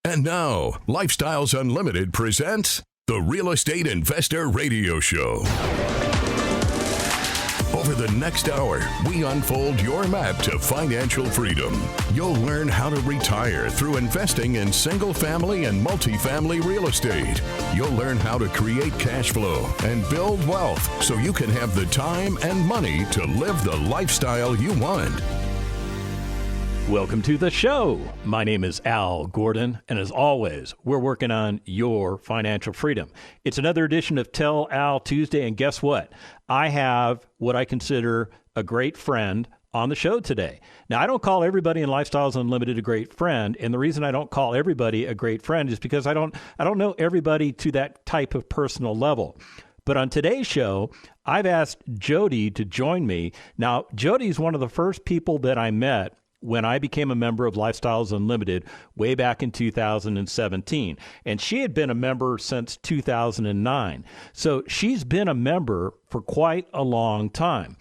And now, Lifestyles Unlimited presents the Real Estate Investor Radio Show. Over the next hour, we unfold your map to financial freedom. You'll learn how to retire through investing in single-family and multifamily real estate. You'll learn how to create cash flow and build wealth so you can have the time and money to live the lifestyle you want. Welcome to the show. My name is Al Gordon, and as always, we're working on your financial freedom. It's another edition of Tell Al Tuesday, and guess what? I have what I consider a great friend on the show today. Now, I don't call everybody in Lifestyles Unlimited a great friend, and the reason I don't call everybody a great friend is because I don't know everybody to that type of personal level. But on today's show, I've asked Jody to join me. Now, Jody's one of the first people that I met when I became a member of Lifestyles Unlimited way back in 2017. And she had been a member since 2009. So she's been a member for quite a long time.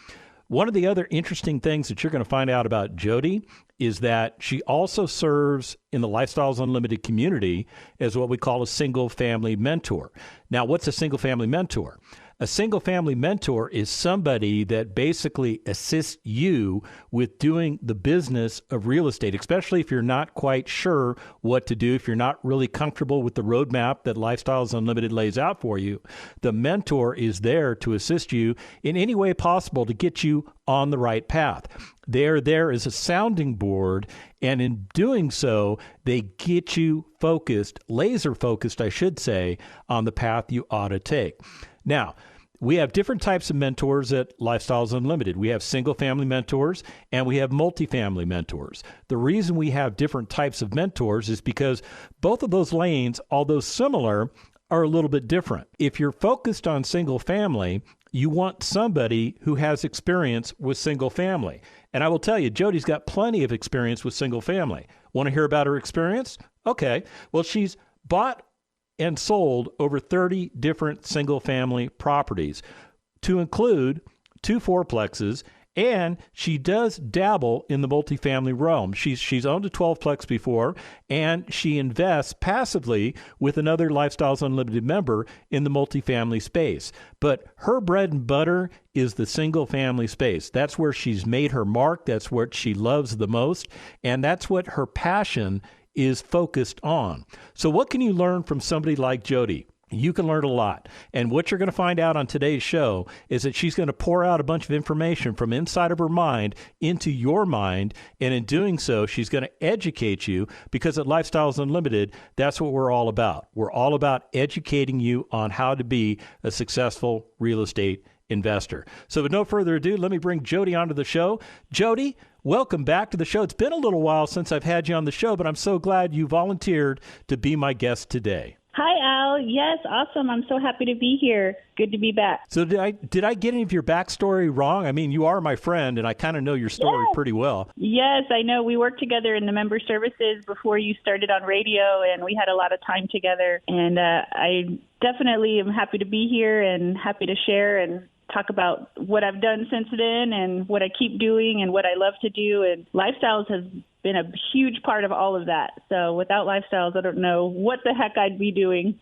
One of the other interesting things that you're going to find out about Jody is that she also serves in the Lifestyles Unlimited community as what we call a single family mentor. Now, what's a single family mentor? A single family mentor is somebody that basically assists you with doing the business of real estate, especially if you're not quite sure what to do, if you're not really comfortable with the roadmap that Lifestyles Unlimited lays out for you. The mentor is there to assist you in any way possible to get you on the right path. They're there as a sounding board, and in doing so, they get you focused, laser focused, I should say, on the path you ought to take. Now, we have different types of mentors at Lifestyles Unlimited. We have single-family mentors and we have multifamily mentors. The reason we have different types of mentors is because both of those lanes, although similar, are a little bit different. If you're focused on single-family, you want somebody who has experience with single-family. And I will tell you, Jody's got plenty of experience with single-family. Want to hear about her experience? Okay. Well, she's bought and sold over 30 different single-family properties, to include 2 fourplexes, and she does dabble in the multifamily realm. She's owned a 12-plex before, and she invests passively with another Lifestyles Unlimited member in the multifamily space. But her bread and butter is the single-family space. That's where she's made her mark. That's what she loves the most, and that's what her passion is focused on. So what can you learn from somebody like Jody? You can learn a lot. And what you're going to find out on today's show is that she's going to pour out a bunch of information from inside of her mind into your mind. And in doing so, she's going to educate you, because at Lifestyles Unlimited, that's what we're all about. We're all about educating you on how to be a successful real estate investor. So with no further ado, let me bring Jody onto the show. Jody, welcome back to the show. It's been a little while since I've had you on the show, but I'm so glad you volunteered to be my guest today. Hi, Al. Yes, awesome. I'm so happy to be here. Good to be back. So did I get any of your backstory wrong? I mean, you are my friend, and I kind of know your story pretty well. Yes, I know. We worked together in the member services before you started on radio, and we had a lot of time together. And I definitely am happy to be here and happy to share and talk about what I've done since then and what I keep doing and what I love to do. And Lifestyles has been a huge part of all of that. So without Lifestyles, I don't know what the heck I'd be doing,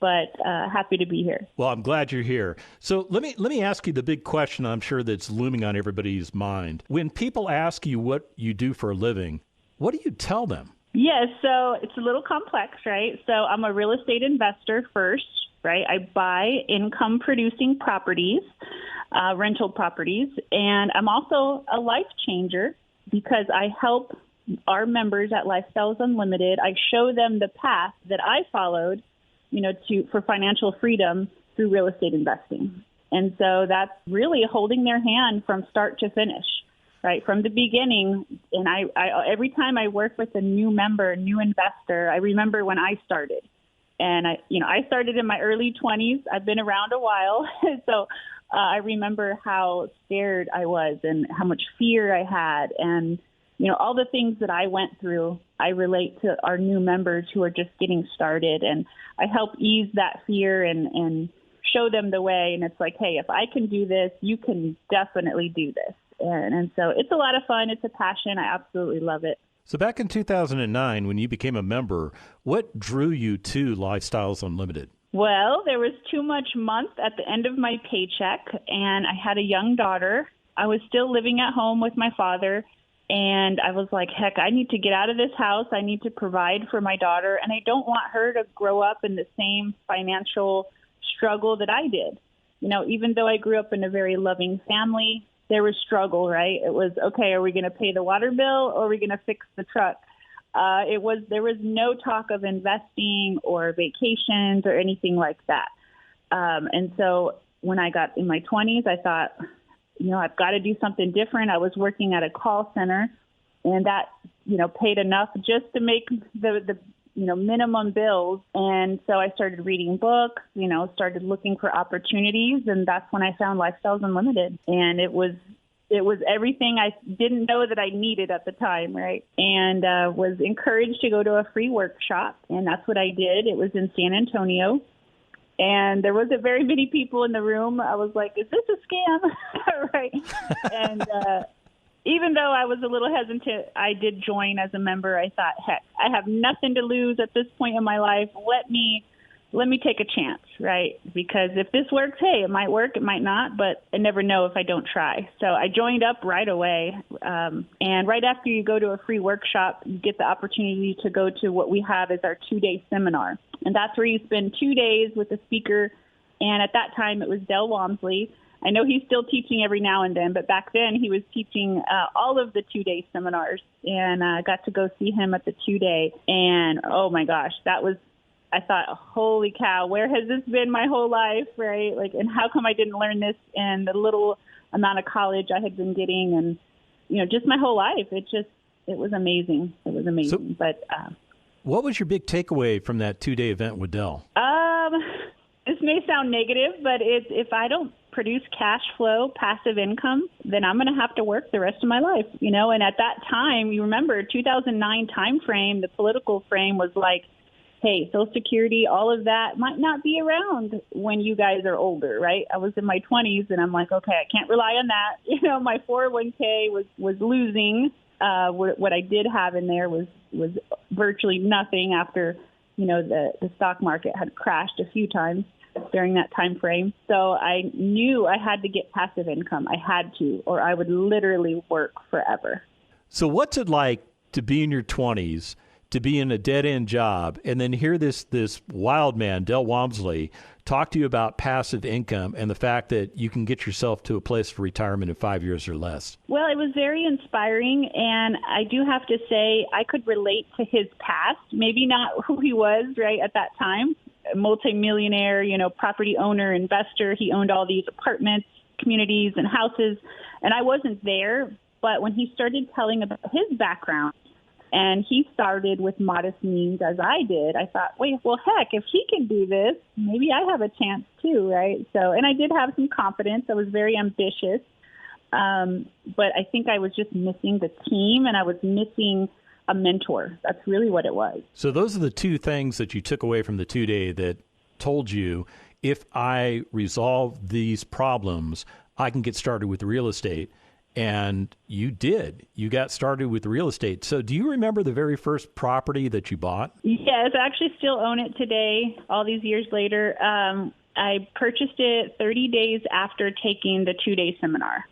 but happy to be here. Well, I'm glad you're here. So let me ask you the big question I'm sure that's looming on everybody's mind. When people ask you what you do for a living, what do you tell them? Yes, so it's a little complex, right? So I'm a real estate investor first, right? I buy income-producing properties, rental properties, and I'm also a life changer because I help our members at Lifestyles Unlimited. I show them the path that I followed, for financial freedom through real estate investing. And so that's really holding their hand from start to finish, right? From the beginning. And I every time I work with a new member, new investor, I remember when I started. And I started in my early 20s. I've been around a while. So I remember how scared I was and how much fear I had. And, all the things that I went through, I relate to our new members who are just getting started. And I help ease that fear and show them the way. And it's like, hey, if I can do this, you can definitely do this. And so it's a lot of fun. It's a passion. I absolutely love it. So back in 2009, when you became a member, what drew you to Lifestyles Unlimited? Well, there was too much month at the end of my paycheck, and I had a young daughter. I was still living at home with my father, and I was like, heck, I need to get out of this house. I need to provide for my daughter, and I don't want her to grow up in the same financial struggle that I did. You know, even though I grew up in a very loving family, there was struggle, right? It was, okay, are we going to pay the water bill or are we going to fix the truck? There was no talk of investing or vacations or anything like that. And so when I got in my 20s, I thought, you know, I've got to do something different. I was working at a call center, and that, you know, paid enough just to make the minimum bills. And so I started reading books, you know, started looking for opportunities, and that's when I found Lifestyles Unlimited. And it was everything I didn't know that I needed at the time, right? And was encouraged to go to a free workshop, and that's what I did. It was in San Antonio. And there wasn't very many people in the room. I was like, is this a scam? Right. And even though I was a little hesitant, I did join as a member. I thought, heck, I have nothing to lose at this point in my life. Let me take a chance, right? Because if this works, hey, it might work, it might not, but I never know if I don't try. So I joined up right away. And right after you go to a free workshop, you get the opportunity to go to what we have as our 2-day seminar. And that's where you spend 2 days with a speaker. And at that time, it was Del Walmsley. I know he's still teaching every now and then, but back then he was teaching all of the 2-day seminars. And I got to go see him at the 2-day. And, oh, my gosh, I thought, holy cow, where has this been my whole life, right? Like, and how come I didn't learn this in the little amount of college I had been getting, and, you know, just my whole life. It was amazing. It was amazing. So, what was your big takeaway from that 2-day event with Dell? This may sound negative, but if I don't produce cash flow, passive income, then I'm going to have to work the rest of my life, you know? And at that time, you remember 2009 time frame, the political frame was like, hey, Social Security, all of that might not be around when you guys are older, right? I was in my 20s, and I'm like, okay, I can't rely on that. You know, my 401k was losing. What I did have in there was virtually nothing after, you know, the stock market had crashed a few times during that time frame. So I knew I had to get passive income. I had to, or I would literally work forever. So what's it like to be in your 20s, to be in a dead-end job, and then hear this wild man, Del Walmsley, talk to you about passive income and the fact that you can get yourself to a place of retirement in 5 years or less? Well, it was very inspiring, and I do have to say I could relate to his past, maybe not who he was right at that time. A multimillionaire, you know, property owner, investor. He owned all these apartments, communities, and houses, and I wasn't there. But when he started telling about his background, and he started with modest means as I did, I thought, wait, well, heck, if he can do this, maybe I have a chance too, right? So, and I did have some confidence. I was very ambitious. But I think I was just missing the team, and I was missing a mentor. That's really what it was. So those are the two things that you took away from the 2-day that told you, if I resolve these problems, I can get started with real estate. And you did. You got started with real estate. So do you remember the very first property that you bought? Yes, I actually still own it today, all these years later. I purchased it 30 days after taking the 2-day seminar.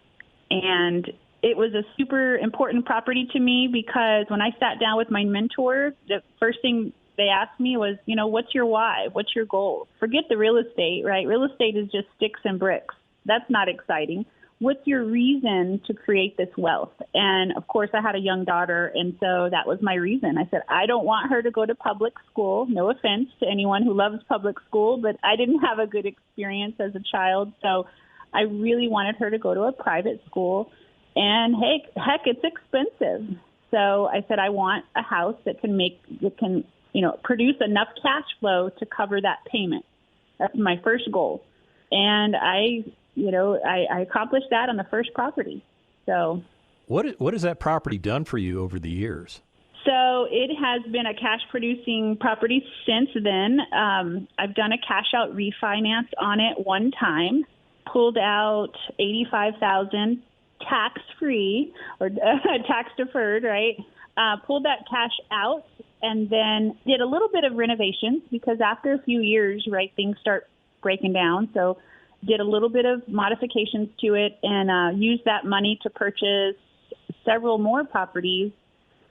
And it was a super important property to me because when I sat down with my mentor, the first thing they asked me was, you know, what's your why? What's your goal? Forget the real estate, right? Real estate is just sticks and bricks. That's not exciting. What's your reason to create this wealth? And of course, I had a young daughter, and so that was my reason. I said, I don't want her to go to public school. No offense to anyone who loves public school, but I didn't have a good experience as a child. So I really wanted her to go to a private school. And heck, it's expensive. So I said, I want a house that can produce enough cash flow to cover that payment. That's my first goal. And I accomplished that on the first property. So what has that property done for you over the years? So it has been a cash producing property since then. I've done a cash out refinance on it one time, pulled out $85,000 tax free or tax deferred, right? pulled that cash out and then did a little bit of renovations because after a few years, right, things start breaking down. So did a little bit of modifications to it and used that money to purchase several more properties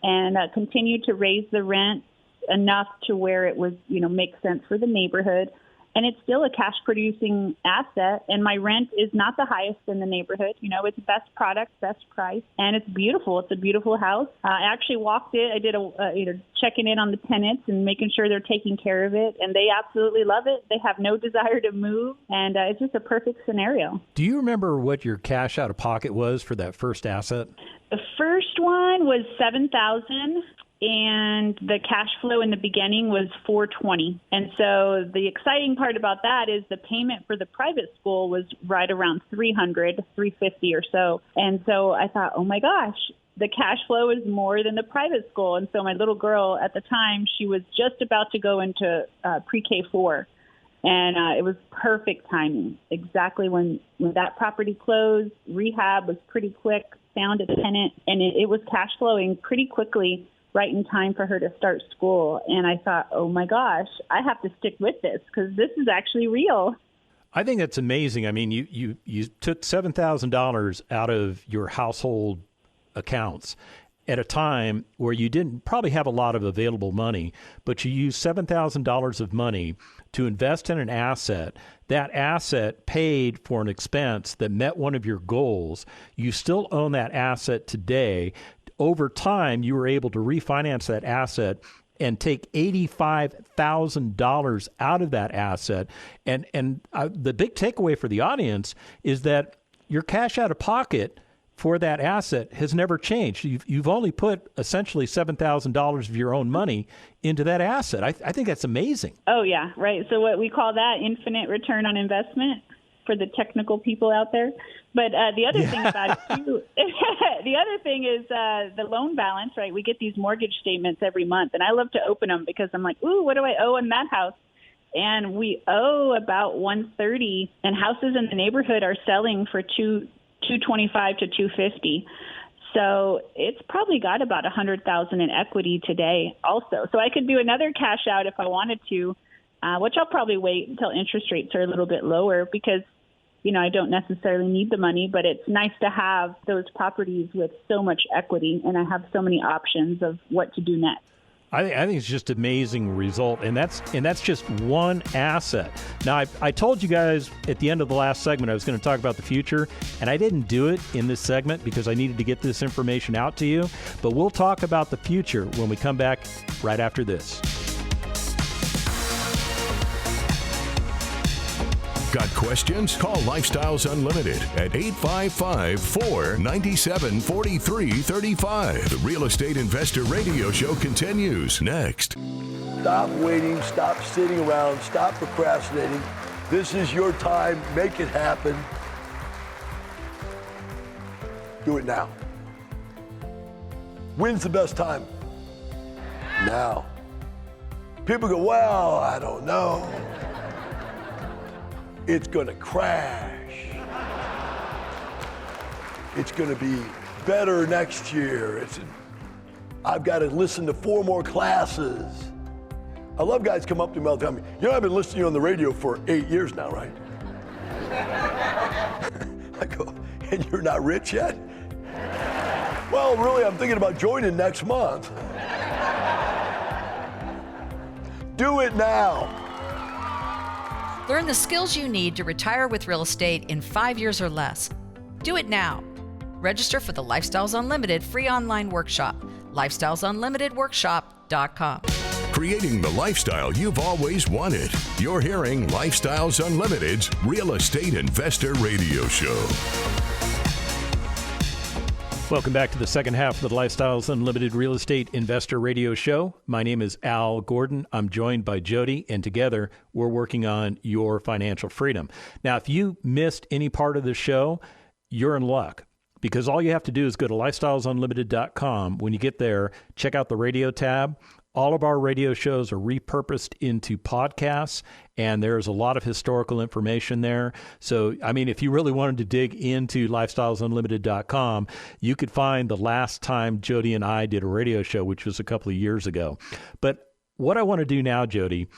and continued to raise the rent enough to where it was, make sense for the neighborhood. And it's still a cash producing asset. And my rent is not the highest in the neighborhood. It's best product, best price. And it's beautiful. It's a beautiful house. I actually walked it. I did checking in on the tenants and making sure they're taking care of it. And they absolutely love it. They have no desire to move. And it's just a perfect scenario. Do you remember what your cash out of pocket was for that first asset? The first one was $7,000. And the cash flow in the beginning was $420. And so the exciting part about that is the payment for the private school was right around $350 or so. And so I thought, oh my gosh, the cash flow is more than the private school. And so my little girl at the time, she was just about to go into pre-K 4. And it was perfect timing. Exactly when that property closed, rehab was pretty quick, found a tenant, and it was cash flowing pretty quickly right in time for her to start school. And I thought, oh my gosh, I have to stick with this because this is actually real. I think that's amazing. I mean, you took $7,000 out of your household accounts at a time where you didn't probably have a lot of available money, but you used $7,000 of money to invest in an asset. That asset paid for an expense that met one of your goals. You still own that asset today. Over time, you were able to refinance that asset and take $85,000 out of that asset. And the big takeaway for the audience is that your cash out of pocket for that asset has never changed. You've only put essentially $7,000 of your own money into that asset. I think that's amazing. Oh, yeah, right. So what we call that infinite return on investment for the technical people out there. But the other thing about it, too, the other thing is the loan balance, right? We get these mortgage statements every month, and I love to open them because I'm like, ooh, what do I owe on that house? And we owe about $130, and houses in the neighborhood are selling for $225 to $250. So it's probably got about $100,000 in equity today also. So I could do another cash out if I wanted to, which I'll probably wait until interest rates are a little bit lower because, I don't necessarily need the money, but it's nice to have those properties with so much equity, and I have so many options of what to do next. I think it's just amazing result, and that's just one asset. Now, I told you guys at the end of the last segment I was going to talk about the future, and I didn't do it in this segment because I needed to get this information out to you, but we'll talk about the future when we come back right after this. Got questions? Call Lifestyles Unlimited at 855-497-4335. The Real Estate Investor Radio Show continues next. Stop waiting. Stop sitting around. Stop procrastinating. This is your time. Make it happen. Do it now. When's the best time? Now. People go, well, I don't know. It's going to crash. It's going to be better next year. I've got to listen to 4 more classes. I love guys come up to me all the time. I've been listening to you on the radio for 8 years now, right? I go, and you're not rich yet? Well, really, I'm thinking about joining next month. Do it now. Learn the skills you need to retire with real estate in 5 years or less. Do it now. Register for the Lifestyles Unlimited free online workshop, lifestylesunlimitedworkshop.com. Creating the lifestyle you've always wanted. You're hearing Lifestyles Unlimited's Real Estate Investor Radio Show. Welcome back to the second half of the Lifestyles Unlimited Real Estate Investor Radio Show. My name is Al Gordon. I'm joined by Jody, and together we're working on your financial freedom. Now, if you missed any part of the show, you're in luck because all you have to do is go to lifestylesunlimited.com. When you get there, check out the radio tab. All of our radio shows are repurposed into podcasts, and there's a lot of historical information there. So, I mean, if you really wanted to dig into lifestylesunlimited.com, you could find the last time Jody and I did a radio show, which was a couple of years ago. But what I want to do now, Jody,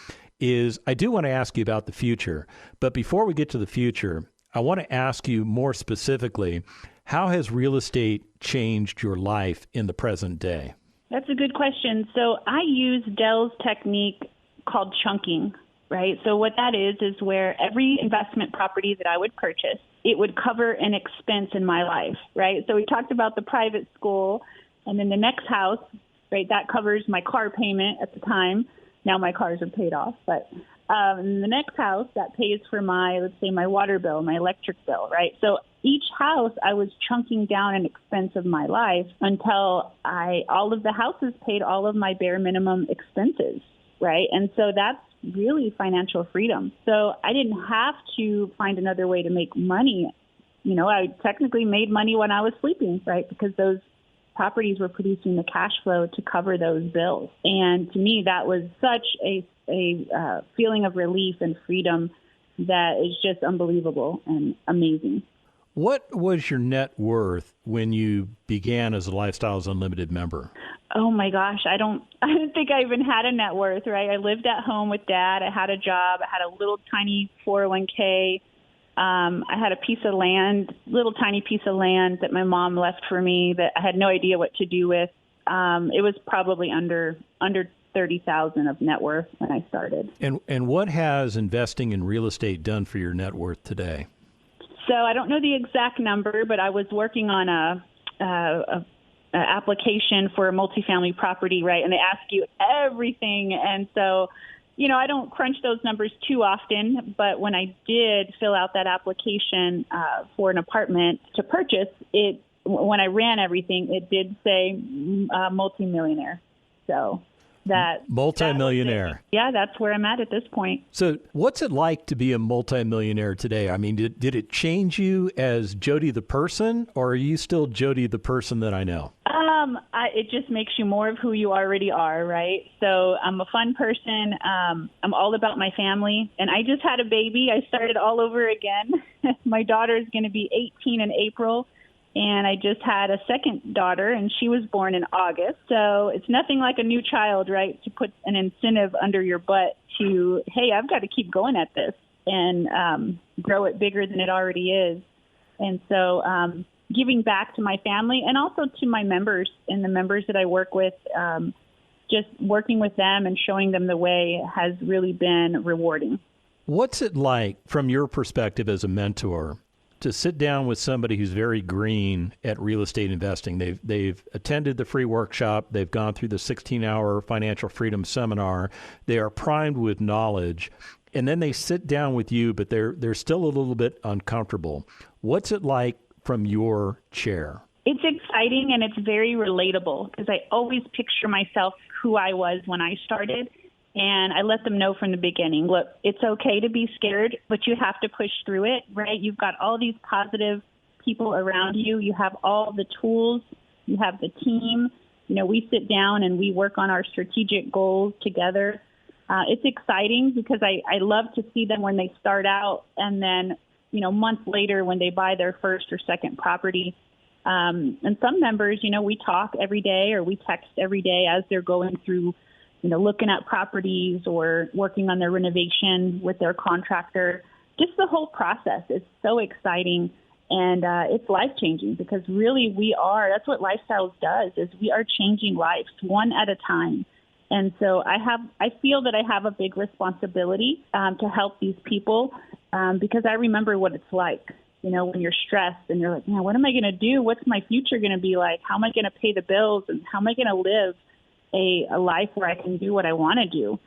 is I do want to ask you about the future. But before we get to the future, I want to ask you more specifically, how has real estate changed your life in the present day? That's a good question. So I use Dell's technique called chunking, right? So what that is where every investment property that I would purchase, it would cover an expense in my life, right? So we talked about the private school, and then the next house, right, that covers my car payment at the time. Now my cars are paid off, but the next house, that pays for my, let's say, my water bill, my electric bill, right? So each house, I was chunking down an expense of my life until all of the houses paid all of my bare minimum expenses, right? And so that's really financial freedom. So I didn't have to find another way to make money. You know, I technically made money when I was sleeping, right? Because those properties were producing the cash flow to cover those bills. And to me, that was such a feeling of relief and freedom that is just unbelievable and amazing. What was your net worth when you began as a Lifestyles Unlimited member? Oh my gosh, I don't think I even had a net worth, right? I lived at home with Dad. I had a job. I had a little tiny 401k. I had a piece of land, little tiny piece of land that my mom left for me that I had no idea what to do with. It was probably under $30,000 of net worth when I started. And what has investing in real estate done for your net worth today? So I don't know the exact number, but I was working on a application for a multifamily property, right? And they ask you everything. And so, you know, I don't crunch those numbers too often, but when I did fill out that application for an apartment to purchase, when I ran everything, it did say multimillionaire. So that multimillionaire. Yeah, that's where I'm at this point. So what's it like to be a multimillionaire today? I mean, did it change you as Jody the person, or are you still Jody the person that I know? It just makes you more of who you already are, right? So I'm a fun person. I'm all about my family. And I just had a baby. I started all over again. My daughter is going to be 18 in April. And I just had a second daughter, and she was born in August. So it's nothing like a new child, right, to put an incentive under your butt to, hey, I've got to keep going at this and grow it bigger than it already is. And so giving back to my family and also to my members and the members that I work with, just working with them and showing them the way has really been rewarding. What's it like from your perspective as a mentor to sit down with somebody who's very green at real estate investing? They've attended the free workshop. They've gone through the 16-hour financial freedom seminar. They are primed with knowledge. And then they sit down with you, but they're still a little bit uncomfortable. What's it like from your chair? It's exciting and it's very relatable because I always picture myself who I was when I started. And I let them know from the beginning, look, it's okay to be scared, but you have to push through it, right? You've got all these positive people around you. You have all the tools. You have the team. You know, we sit down and we work on our strategic goals together. It's exciting because I love to see them when they start out and then, you know, months later when they buy their first or second property. And some members, you know, we talk every day or we text every day as they're going through, you know, looking at properties or working on their renovation with their contractor. Just the whole process is so exciting and it's life-changing because really that's what Lifestyles does, is we are changing lives one at a time. And so I feel that I have a big responsibility to help these people because I remember what it's like, you know, when you're stressed and you're like, man, what am I going to do? What's my future going to be like? How am I going to pay the bills and how am I going to live a life where I can do what I want to do?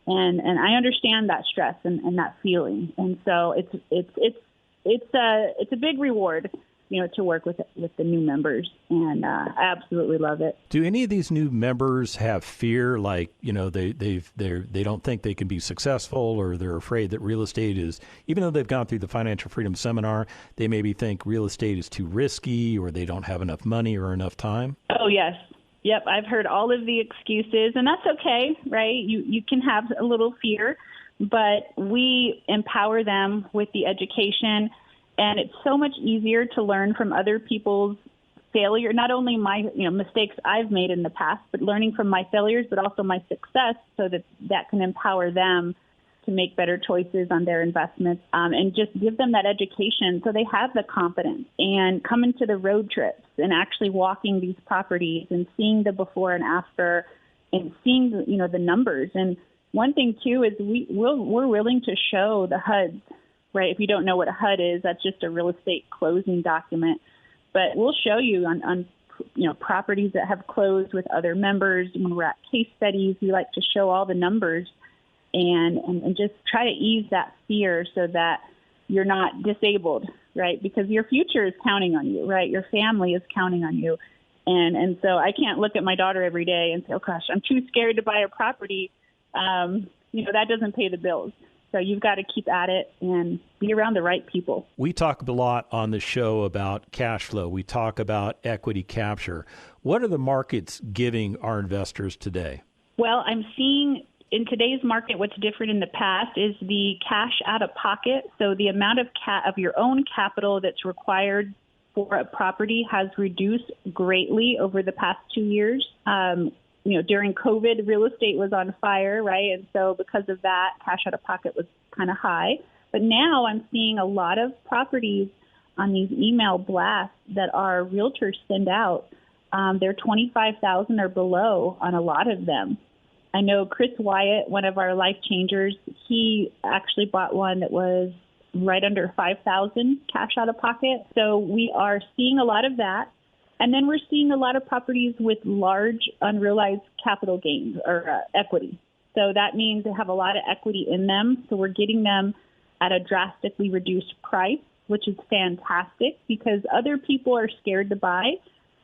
And I understand that stress and that feeling. And so it's a big reward, you know, to work with the new members. And I absolutely love it. Do any of these new members have fear, like, you know, they don't think they can be successful, or they're afraid that real estate is, even though they've gone through the financial freedom seminar, they maybe think real estate is too risky or they don't have enough money or enough time? Oh, yes. Yep, I've heard all of the excuses, and that's okay, right? You can have a little fear, but we empower them with the education, and it's so much easier to learn from other people's failure, not only my mistakes I've made in the past, but learning from my failures, but also my success, so that can empower them to make better choices on their investments, and just give them that education so they have the confidence and coming to the road trips and actually walking these properties and seeing the before and after and seeing the numbers. And one thing too is we're willing to show the HUDs, right? If you don't know what a HUD is, that's just a real estate closing document. But we'll show you on properties that have closed with other members. When we're at case studies, we like to show all the numbers and just try to ease that fear so that you're not disabled, right? Because your future is counting on you, right? Your family is counting on you. And so I can't look at my daughter every day and say, oh gosh, I'm too scared to buy a property. That doesn't pay the bills. So you've got to keep at it and be around the right people. We talk a lot on the show about cash flow. We talk about equity capture. What are the markets giving our investors today? Well, I'm seeing in today's market, what's different in the past is the cash out of pocket. So the amount of your own capital that's required for a property has reduced greatly over the past 2 years. During COVID, real estate was on fire, right? And so because of that, cash out of pocket was kind of high. But now I'm seeing a lot of properties on these email blasts that our realtors send out. They're $25,000 or below on a lot of them. I know Chris Wyatt, one of our life changers, he actually bought one that was right under $5,000 cash out of pocket. So we are seeing a lot of that. And then we're seeing a lot of properties with large unrealized capital gains or equity. So that means they have a lot of equity in them. So we're getting them at a drastically reduced price, which is fantastic because other people are scared to buy.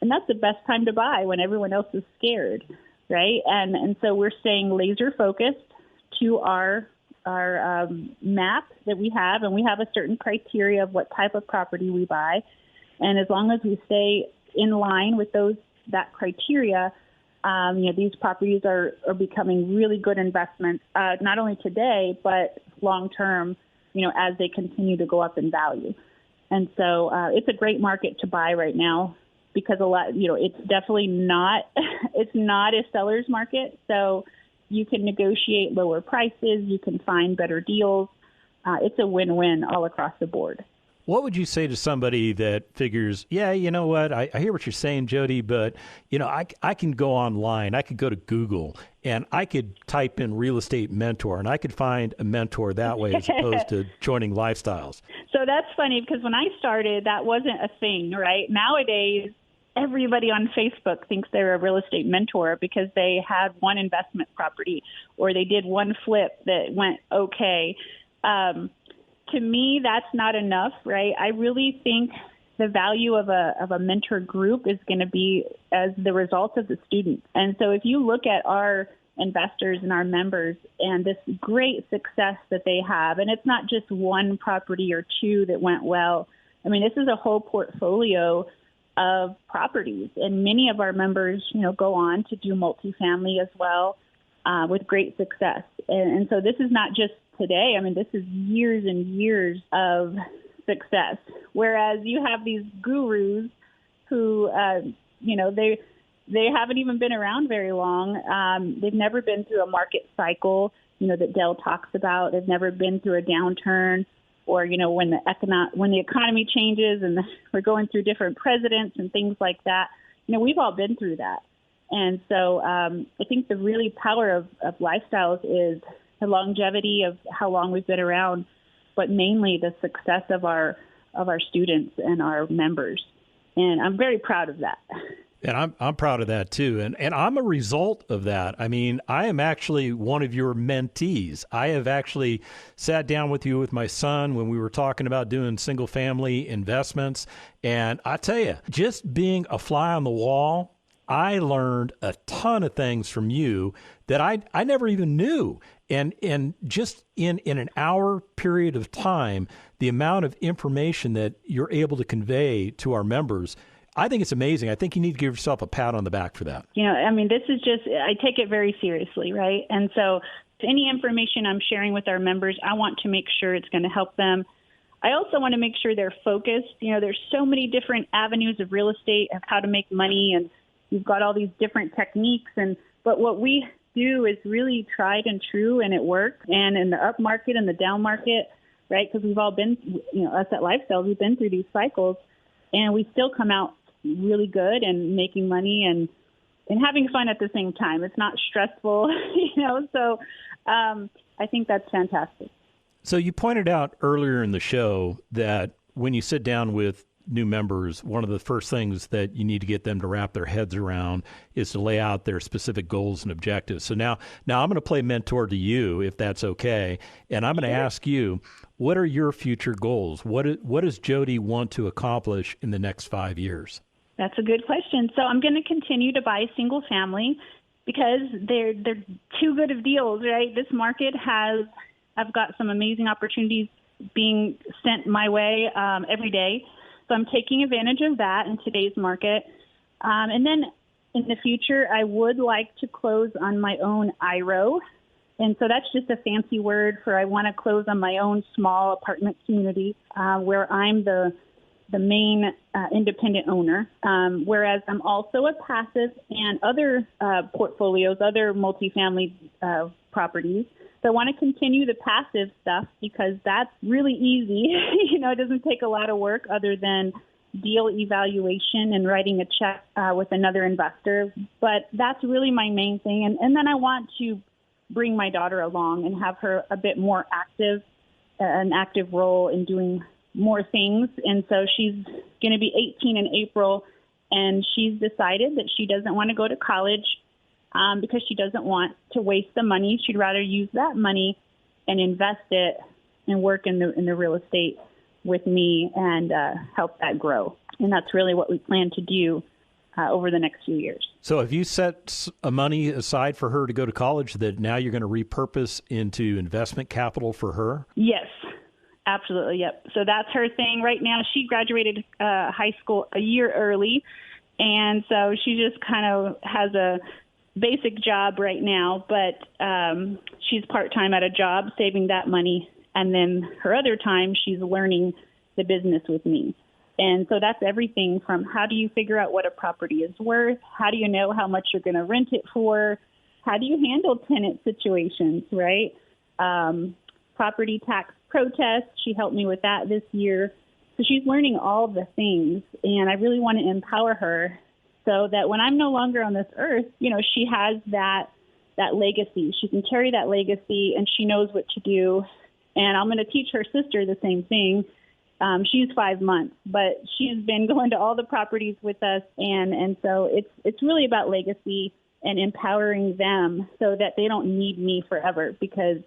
And that's the best time to buy when everyone else is scared, right? And so we're staying laser focused to our map that we have. And we have a certain criteria of what type of property we buy. And as long as we stay in line with that criteria, these properties are becoming really good investments, not only today, but long term, as they continue to go up in value. And so it's a great market to buy right now because it's definitely not, it's not a seller's market. So you can negotiate lower prices, you can find better deals. It's a win-win all across the board. What would you say to somebody that figures, yeah, you know what, I hear what you're saying, Jody, but, I can go online, I could go to Google, and I could type in real estate mentor, and I could find a mentor that way as opposed to joining Lifestyles. So that's funny because when I started, that wasn't a thing, right? Nowadays, everybody on Facebook thinks they're a real estate mentor because they had one investment property or they did one flip that went okay. To me, that's not enough, right? I really think the value of a mentor group is going to be as the result of the students. And so if you look at our investors and our members and this great success that they have, and it's not just one property or two that went well. I mean, this is a whole portfolio of properties. And many of our members, go on to do multifamily as well with great success. And so this is not just today. I mean, this is years and years of success. Whereas you have these gurus who, they haven't even been around very long. They've never been through a market cycle, that Dell talks about. They've never been through a downturn or, when the economy changes and we're going through different presidents and things like that. We've all been through that. And so I think the really power of Lifestyles is the longevity of how long we've been around, but mainly the success of our students and our members. And I'm very proud of that. And I'm proud of that too. And I'm a result of that. I mean, I am actually one of your mentees. I have actually sat down with you with my son when we were talking about doing single family investments. And I tell you, just being a fly on the wall, I learned a ton of things from you that I never even knew. And just in an hour period of time, the amount of information that you're able to convey to our members, I think it's amazing. I think you need to give yourself a pat on the back for that. This is I take it very seriously, right? And so any information I'm sharing with our members, I want to make sure it's going to help them. I also want to make sure they're focused. There's so many different avenues of real estate, of how to make money, and you've got all these different techniques. But what we do is really tried and true, and it works. And in the up market and the down market, right? Because we've all been, us at Lifestyle, we've been through these cycles, and we still come out really good and making money and having fun at the same time. It's not stressful, So I think that's fantastic. So you pointed out earlier in the show that when you sit down with new members, one of the first things that you need to get them to wrap their heads around is to lay out their specific goals and objectives. So now I'm going to play mentor to you, if that's okay, and I'm going to ask you, what are your future goals? What does Jody want to accomplish in the next 5 years? That's a good question. So I'm going to continue to buy single family because they're too good of deals, right? This market I've got some amazing opportunities being sent my way every day. So I'm taking advantage of that in today's market. And then in the future, I would like to close on my own IRO. And so that's just a fancy word for I want to close on my own small apartment community where I'm the main independent owner, whereas I'm also a passive and other portfolios, other multifamily properties. So I want to continue the passive stuff because that's really easy. It doesn't take a lot of work other than deal evaluation and writing a check with another investor. But that's really my main thing. And then I want to bring my daughter along and have her a bit more active, an active role in doing more things. And so she's going to be 18 in April, and she's decided that she doesn't want to go to college because she doesn't want to waste the money. She'd rather use that money and invest it and work in the real estate with me and help that grow. And that's really what we plan to do over the next few years. So have you set money aside for her to go to college that now you're going to repurpose into investment capital for her? Yes, absolutely. Yep. So that's her thing right now. She graduated high school a year early. And so she just kind of has a basic job right now, but she's part-time at a job saving that money. And then her other time, she's learning the business with me. And so that's everything from how do you figure out what a property is worth? How do you know how much you're going to rent it for? How do you handle tenant situations, right? Property tax protests. She helped me with that this year. So she's learning all the things, and I really want to empower her so that when I'm no longer on this earth, she has that legacy. She can carry that legacy, and she knows what to do. And I'm going to teach her sister the same thing. She's 5 months, but she's been going to all the properties with us. And so it's really about legacy and empowering them so that they don't need me forever, because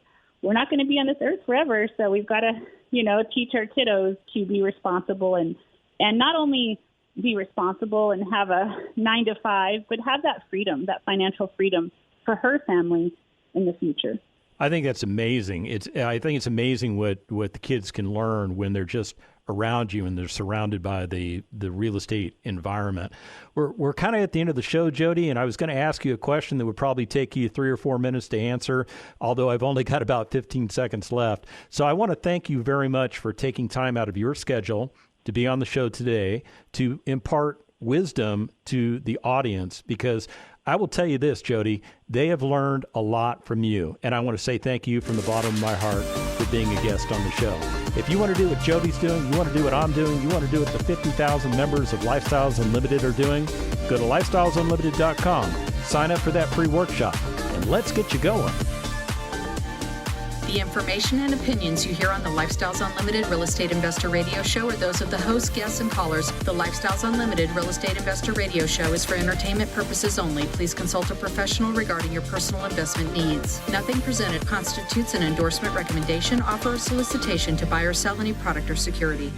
we're not going to be on this earth forever. So we've got to, teach our kiddos to be responsible and not only be responsible and have a 9 to 5, but have that freedom, that financial freedom for her family in the future. I think that's amazing. I think it's amazing what the kids can learn when they're just around you and they're surrounded by the real estate environment. We're kind of at the end of the show, Jody, and I was going to ask you a question that would probably take you 3 or 4 minutes to answer, although I've only got about 15 seconds left. So I want to thank you very much for taking time out of your schedule to be on the show today to impart wisdom to the audience, because I will tell you this, Jody, they have learned a lot from you. And I want to say thank you from the bottom of my heart for being a guest on the show. If you want to do what Jody's doing, you want to do what I'm doing, you want to do what the 50,000 members of Lifestyles Unlimited are doing, go to lifestylesunlimited.com, sign up for that free workshop, and let's get you going. The information and opinions you hear on the Lifestyles Unlimited Real Estate Investor Radio Show are those of the hosts, guests, and callers. The Lifestyles Unlimited Real Estate Investor Radio Show is for entertainment purposes only. Please consult a professional regarding your personal investment needs. Nothing presented constitutes an endorsement, recommendation, offer, or solicitation to buy or sell any product or security.